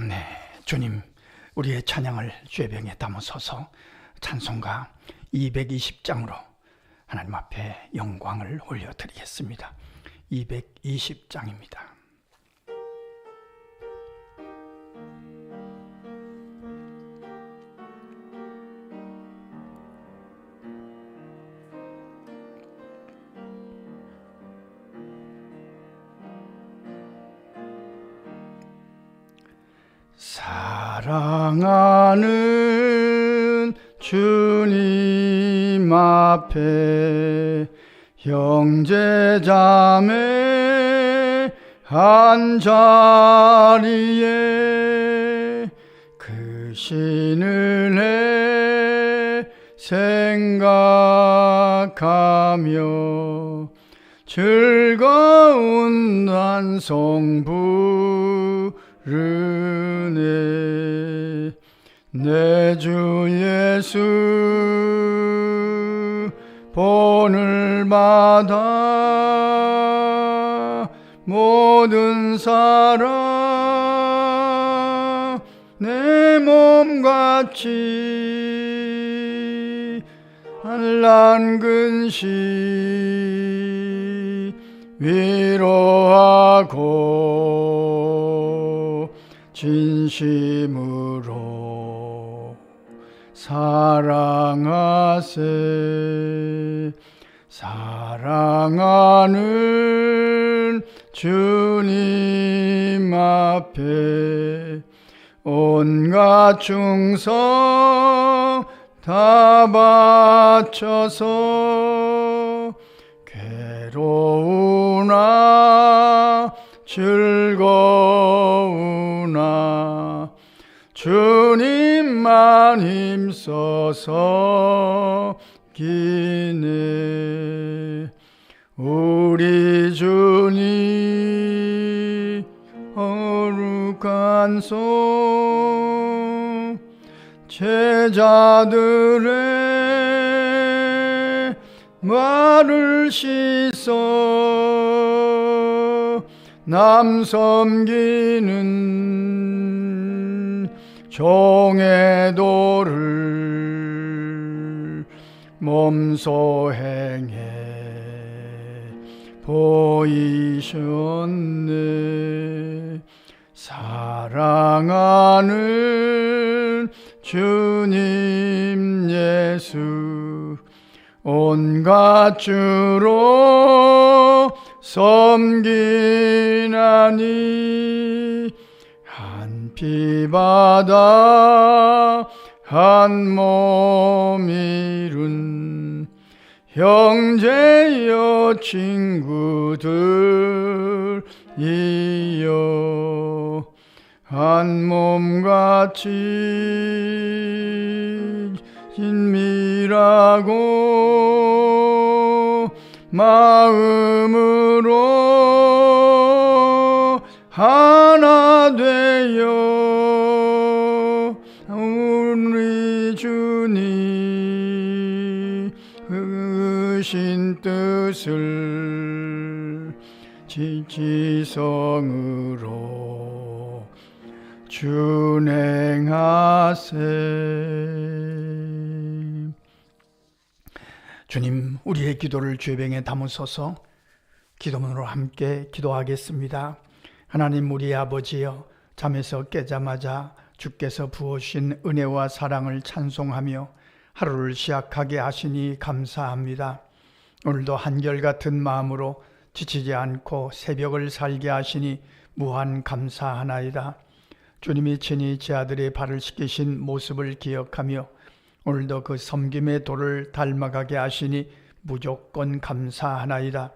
네, 주님, 우리의 찬양을 쇠병에 담으소서. 찬송가 220장으로 하나님 앞에 영광을 올려드리겠습니다. 220장입니다. 사랑하는 주님 앞에 형제자매 한자리에 그 신을 생각하며 즐거운 단송 부르네. 내 주 예수 본을 받아 모든 사랑 내 몸같이 한란 근시 위로하고 진심으로 사랑하세. 사랑하는 주님 앞에 온갖 충성 다 바쳐서 괴로우나 즐거우나 주님만 힘써서 기네. 우리 주님 거룩한 손 제자들의 말을 씻어 남 섬기는 종의 도를 몸소 행해 보이셨네. 사랑하는 주님 예수 온갖 주로 섬기나니 한 피 받아 한 몸 이룬 형제여 친구들이여 한 몸같이 친밀하고 마음으로 하나 되어 우리 주님 크신 뜻을 지성으로 준행하세. 주님, 우리의 기도를 죄병에 담으소서. 기도문으로 함께 기도하겠습니다. 하나님 우리의 아버지여, 잠에서 깨자마자 주께서 부으신 은혜와 사랑을 찬송하며 하루를 시작하게 하시니 감사합니다. 오늘도 한결같은 마음으로 지치지 않고 새벽을 살게 하시니 무한 감사하나이다. 주님이 친히 제 아들의 발을 씻기신 모습을 기억하며 오늘도 그 섬김의 도를 닮아가게 하시니 무조건 감사하나이다.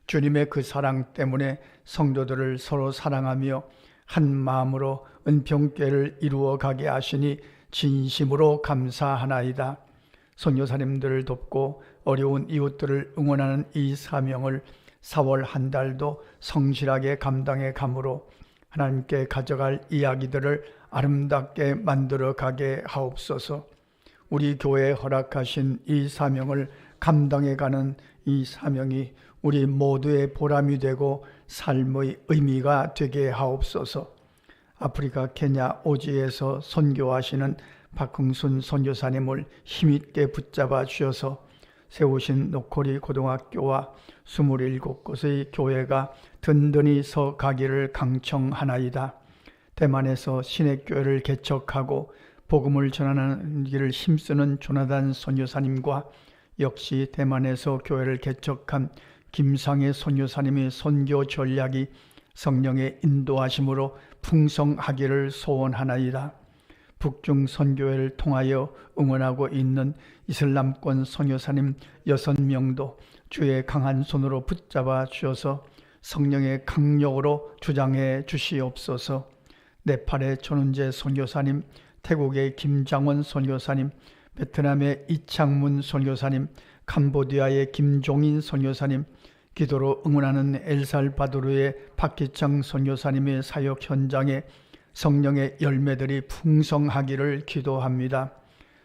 주님의 그 사랑 때문에 성도들을 서로 사랑하며 한 마음으로 은평궤를 이루어 가게 하시니 진심으로 감사하나이다. 선교사님들을 돕고 어려운 이웃들을 응원하는 이 사명을 4월 한 달도 성실하게 감당해 가므로 하나님께 가져갈 이야기들을 아름답게 만들어 가게 하옵소서. 우리 교회에 허락하신 이 사명을 감당해 가는 이 사명이 우리 모두의 보람이 되고 삶의 의미가 되게 하옵소서. 아프리카 케냐 오지에서 선교하시는 박흥순 선교사님을 힘있게 붙잡아 주셔서 세우신 노코리 고등학교와 27곳의 교회가 든든히 서 가기를 강청하나이다. 대만에서 신액교회를 개척하고 복음을 전하는 길을 힘쓰는 조나단 선교사님과 역시 대만에서 교회를 개척한 김상혜 선교사님의 선교 전략이 성령의 인도하심으로 풍성하기를 소원하나이다. 북중 선교회를 통하여 응원하고 있는 이슬람권 선교사님 6명도 주의 강한 손으로 붙잡아 주셔서 성령의 강력으로 주장해 주시옵소서. 네팔의 전은재 선교사님, 태국의 김장원 선교사님, 베트남의 이창문 선교사님, 캄보디아의 김종인 선교사님, 기도로 응원하는 엘살바도르의 박기창 선교사님의 사역 현장에 성령의 열매들이 풍성하기를 기도합니다.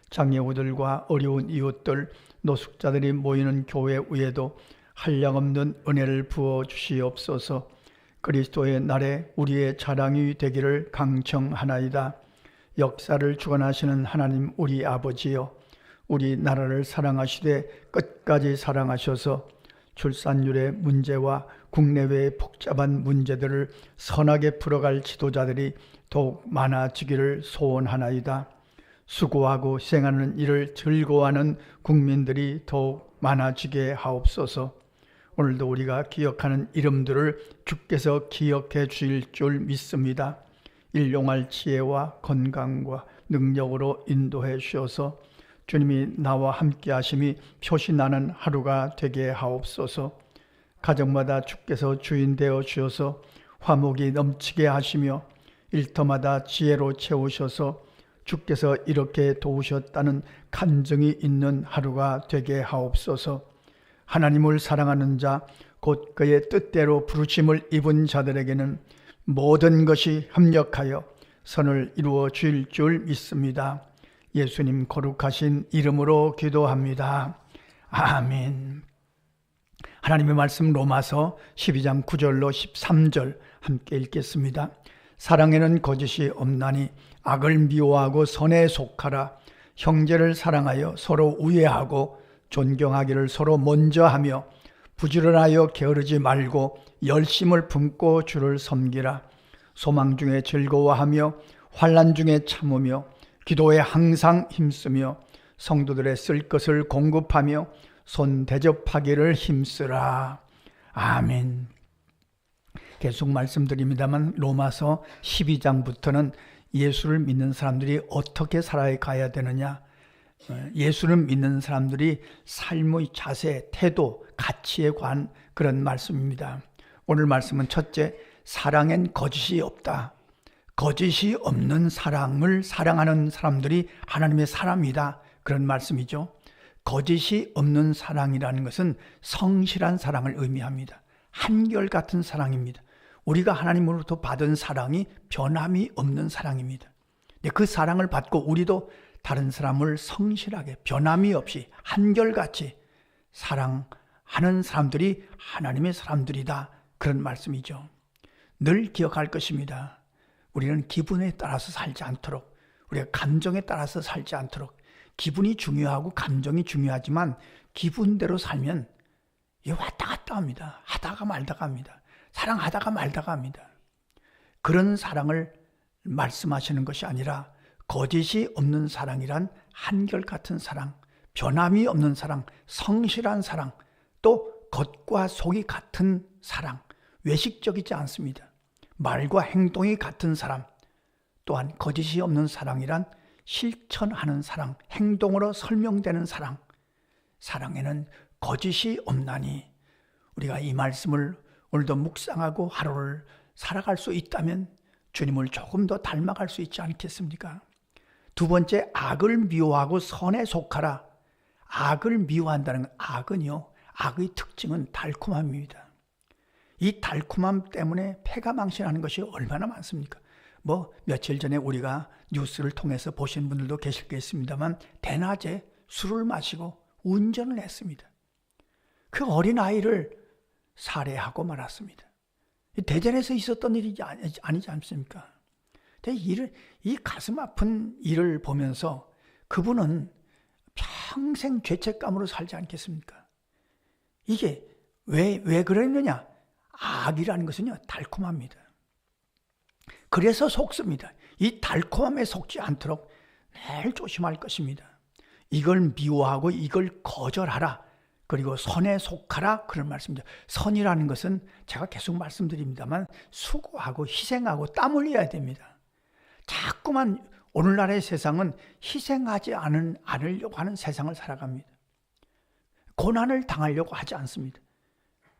장애우들과 어려운 이웃들, 노숙자들이 모이는 교회 위에도 한량없는 은혜를 부어 주시옵소서. 그리스도의 날에 우리의 자랑이 되기를 강청하나이다. 역사를 주관하시는 하나님 우리 아버지여, 우리 나라를 사랑하시되 끝까지 사랑하셔서 출산율의 문제와 국내외의 복잡한 문제들을 선하게 풀어갈 지도자들이 더욱 많아지기를 소원하나이다. 수고하고 희생하는 일을 즐거워하는 국민들이 더욱 많아지게 하옵소서. 오늘도 우리가 기억하는 이름들을 주께서 기억해 주실 줄 믿습니다. 일용할 지혜와 건강과 능력으로 인도해 주셔서 주님이 나와 함께 하심이 표시나는 하루가 되게 하옵소서. 가정마다 주께서 주인 되어 주셔서 화목이 넘치게 하시며 일터마다 지혜로 채우셔서 주께서 이렇게 도우셨다는 간증이 있는 하루가 되게 하옵소서. 하나님을 사랑하는 자, 곧 그의 뜻대로 부르심을 입은 자들에게는 모든 것이 협력하여 선을 이루어 주실 줄 믿습니다. 예수님 거룩하신 이름으로 기도합니다. 아멘. 하나님의 말씀 로마서 12장 9절로 13절 함께 읽겠습니다. 사랑에는 거짓이 없나니 악을 미워하고 선에 속하라. 형제를 사랑하여 서로 우애하고 존경하기를 서로 먼저 하며 부지런하여 게으르지 말고 열심을 품고 주를 섬기라. 소망 중에 즐거워하며 환난 중에 참으며 기도에 항상 힘쓰며 성도들의 쓸 것을 공급하며 손 대접하기를 힘쓰라. 아멘. 계속 말씀드립니다만 로마서 12장부터는 예수를 믿는 사람들이 어떻게 살아가야 되느냐, 예수를 믿는 사람들이 삶의 자세, 태도, 가치에 관한 그런 말씀입니다. 오늘 말씀은 첫째, 사랑엔 거짓이 없다. 거짓이 없는 사랑을 사랑하는 사람들이 하나님의 사람이다. 그런 말씀이죠. 거짓이 없는 사랑이라는 것은 성실한 사랑을 의미합니다. 한결같은 사랑입니다. 우리가 하나님으로부터 받은 사랑이 변함이 없는 사랑입니다. 그 사랑을 받고 우리도 다른 사람을 성실하게 변함이 없이 한결같이 사랑하는 사람들이 하나님의 사람들이다. 그런 말씀이죠. 늘 기억할 것입니다. 우리는 기분에 따라서 살지 않도록, 우리가 감정에 따라서 살지 않도록, 기분이 중요하고 감정이 중요하지만 기분대로 살면 왔다 갔다 합니다. 하다가 말다가 합니다. 사랑하다가 말다가 합니다. 그런 사랑을 말씀하시는 것이 아니라 거짓이 없는 사랑이란 한결같은 사랑, 변함이 없는 사랑, 성실한 사랑, 또 겉과 속이 같은 사랑, 외식적이지 않습니다. 말과 행동이 같은 사람, 또한 거짓이 없는 사랑이란 실천하는 사랑, 행동으로 설명되는 사랑, 사랑에는 거짓이 없나니. 우리가 이 말씀을 오늘도 묵상하고 하루를 살아갈 수 있다면 주님을 조금 더 닮아갈 수 있지 않겠습니까? 두 번째, 악을 미워하고 선에 속하라. 악을 미워한다는 악은요, 악의 특징은 달콤함입니다. 이 달콤함 때문에 패가 망신하는 것이 얼마나 많습니까? 며칠 전에 우리가 뉴스를 통해서 보신 분들도 계실겠습니다만 대낮에 술을 마시고 운전을 했습니다. 그 어린아이를 살해하고 말았습니다. 대전에서 있었던 일이 아니지 않습니까? 이 가슴 아픈 일을 보면서 그분은 평생 죄책감으로 살지 않겠습니까? 이게 왜 그랬느냐? 악이라는 것은요, 달콤합니다. 그래서 속습니다. 이 달콤함에 속지 않도록 늘 조심할 것입니다. 이걸 미워하고 이걸 거절하라. 그리고 선에 속하라. 그런 말씀입니다. 선이라는 것은 제가 계속 말씀드립니다만 수고하고 희생하고 땀 흘려야 됩니다. 자꾸만 오늘날의 세상은 희생하지 않으려고 하는 세상을 살아갑니다. 고난을 당하려고 하지 않습니다.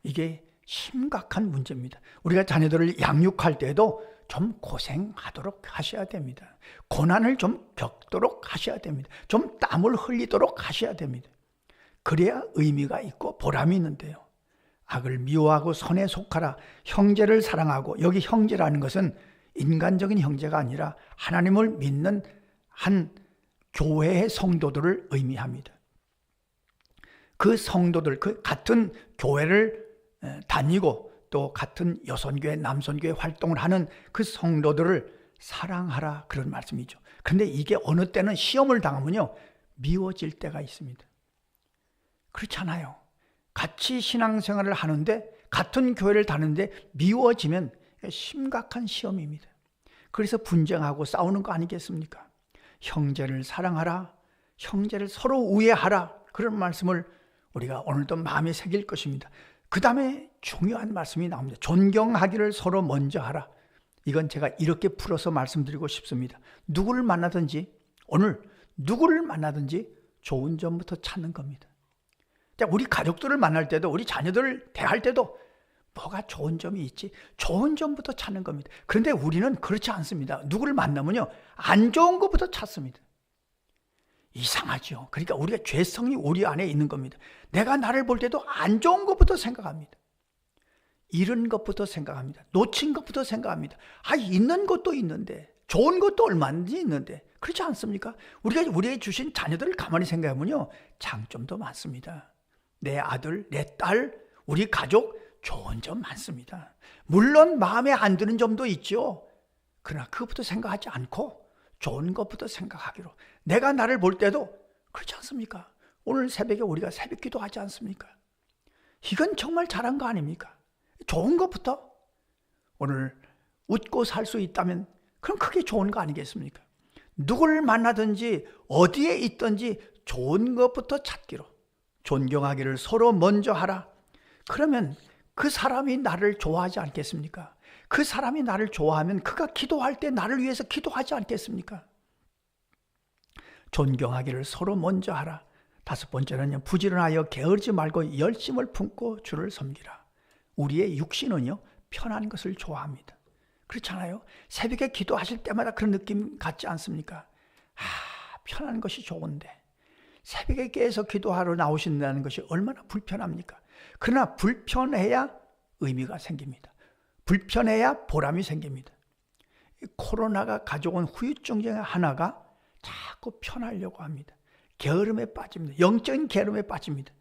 이게 심각한 문제입니다. 우리가 자녀들을 양육할 때도 좀 고생하도록 하셔야 됩니다. 고난을 좀 겪도록 하셔야 됩니다. 좀 땀을 흘리도록 하셔야 됩니다. 그래야 의미가 있고 보람이 있는데요. 악을 미워하고 선에 속하라. 형제를 사랑하고, 여기 형제라는 것은 인간적인 형제가 아니라 하나님을 믿는 한 교회의 성도들을 의미합니다. 그 성도들, 그 같은 교회를 다니고 또 같은 여선교회, 남선교회 활동을 하는 그 성도들을 사랑하라, 그런 말씀이죠. 그런데 이게 어느 때는 시험을 당하면요, 미워질 때가 있습니다. 그렇잖아요. 같이 신앙생활을 하는데, 같은 교회를 다니는데 미워지면 심각한 시험입니다. 그래서 분쟁하고 싸우는 거 아니겠습니까? 형제를 사랑하라, 형제를 서로 우애하라, 그런 말씀을 우리가 오늘도 마음에 새길 것입니다. 그 다음에 중요한 말씀이 나옵니다. 존경하기를 서로 먼저 하라. 이건 제가 이렇게 풀어서 말씀드리고 싶습니다. 누구를 만나든지, 오늘 누구를 만나든지 좋은 점부터 찾는 겁니다. 우리 가족들을 만날 때도, 우리 자녀들을 대할 때도 뭐가 좋은 점이 있지? 좋은 점부터 찾는 겁니다. 그런데 우리는 그렇지 않습니다. 누구를 만나면요, 안 좋은 것부터 찾습니다. 이상하죠. 그러니까 우리가 죄성이 우리 안에 있는 겁니다. 내가 나를 볼 때도 안 좋은 것부터 생각합니다. 잃은 것부터 생각합니다. 놓친 것부터 생각합니다. 있는 것도 있는데, 좋은 것도 얼마든지 있는데, 그렇지 않습니까? 우리가 우리에게 주신 자녀들을 가만히 생각하면요, 장점도 많습니다. 내 아들, 내 딸, 우리 가족, 좋은 점 많습니다. 물론 마음에 안 드는 점도 있죠. 그러나 그것부터 생각하지 않고 좋은 것부터 생각하기로. 내가 나를 볼 때도 그렇지 않습니까? 오늘 새벽에 우리가 새벽 기도하지 않습니까? 이건 정말 잘한 거 아닙니까? 좋은 것부터. 오늘 웃고 살 수 있다면 그럼 그게 좋은 거 아니겠습니까? 누구를 만나든지 어디에 있든지 좋은 것부터 찾기로. 존경하기를 서로 먼저 하라. 그러면 그 사람이 나를 좋아하지 않겠습니까? 그 사람이 나를 좋아하면 그가 기도할 때 나를 위해서 기도하지 않겠습니까? 존경하기를 서로 먼저 하라. 5번째는요, 부지런하여 게으르지 말고 열심을 품고 주를 섬기라. 우리의 육신은요, 편한 것을 좋아합니다. 그렇잖아요. 새벽에 기도하실 때마다 그런 느낌 갖지 않습니까? 편한 것이 좋은데 새벽에 깨서 기도하러 나오신다는 것이 얼마나 불편합니까? 그러나 불편해야 의미가 생깁니다. 불편해야 보람이 생깁니다. 코로나가 가져온 후유증 중에 하나가 자꾸 편하려고 합니다. 게으름에 빠집니다. 영적인 게으름에 빠집니다.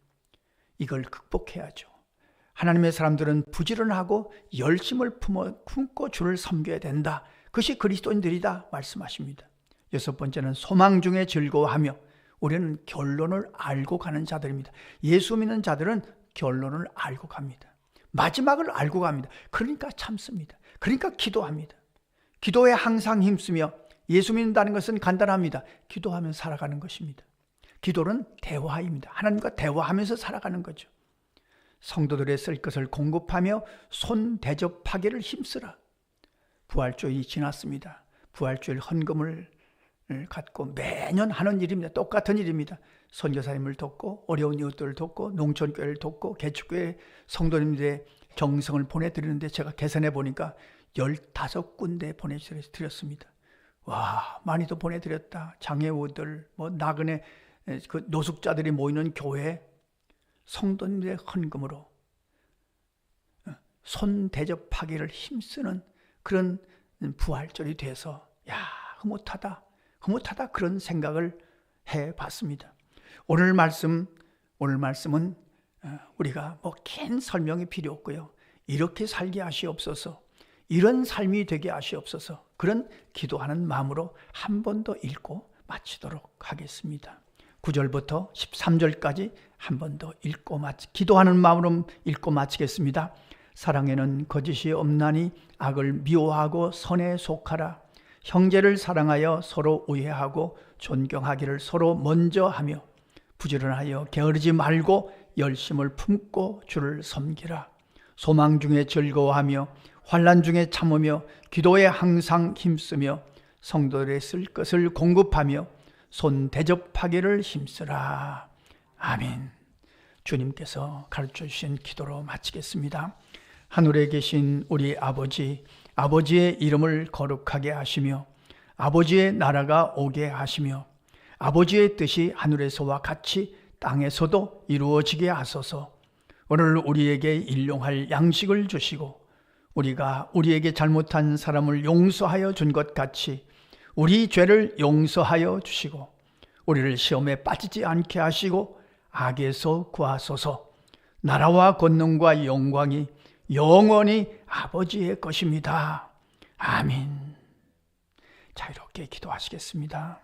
이걸 극복해야죠. 하나님의 사람들은 부지런하고 열심을 품고 주를 섬겨야 된다. 그것이 그리스도인들이다 말씀하십니다. 6번째는 소망 중에 즐거워하며, 우리는 결론을 알고 가는 자들입니다. 예수 믿는 자들은 결론을 알고 갑니다. 마지막을 알고 갑니다. 그러니까 참습니다. 그러니까 기도합니다. 기도에 항상 힘쓰며, 예수 믿는다는 것은 간단합니다. 기도하며 살아가는 것입니다. 기도는 대화입니다. 하나님과 대화하면서 살아가는 거죠. 성도들의 쓸 것을 공급하며 손 대접하기를 힘쓰라. 부활주일이 지났습니다. 부활주일 헌금을 갖고 매년 하는 일입니다. 똑같은 일입니다. 선교사님을 돕고, 어려운 이웃들을 돕고, 농촌교회를 돕고, 개축교회 성도님들의 정성을 보내드리는데, 제가 계산해 보니까 15군데 보내드렸습니다. 와, 많이도 보내드렸다. 장애우들, 나그네 그 노숙자들이 모이는 교회 성도님들의 헌금으로 손 대접하기를 힘쓰는 그런 부활절이 돼서, 흐뭇하다 그런 생각을 해봤습니다. 오늘 말씀은 우리가 긴 설명이 필요 없고요. 이렇게 살게 하시옵소서. 이런 삶이 되게 하시옵소서. 그런 기도하는 마음으로 한 번 더 읽고 마치도록 하겠습니다. 9절부터 13절까지 한 번 더 읽고 기도하는 마음으로 읽고 마치겠습니다. 사랑에는 거짓이 없나니 악을 미워하고 선에 속하라. 형제를 사랑하여 서로 우애하고 존경하기를 서로 먼저 하며 부지런하여 게으르지 말고 열심을 품고 주를 섬기라. 소망 중에 즐거워하며 환난 중에 참으며 기도에 항상 힘쓰며 성도들의 쓸 것을 공급하며 손 대접하기를 힘쓰라. 아멘. 주님께서 가르쳐 주신 기도로 마치겠습니다. 하늘에 계신 우리 아버지, 아버지의 이름을 거룩하게 하시며 아버지의 나라가 오게 하시며 아버지의 뜻이 하늘에서와 같이 땅에서도 이루어지게 하소서. 오늘 우리에게 일용할 양식을 주시고 우리가 우리에게 잘못한 사람을 용서하여 준 것 같이 우리 죄를 용서하여 주시고 우리를 시험에 빠지지 않게 하시고 악에서 구하소서. 나라와 권능과 영광이 영원히 아버지의 것입니다. 아멘. 자, 이렇게 기도하시겠습니다.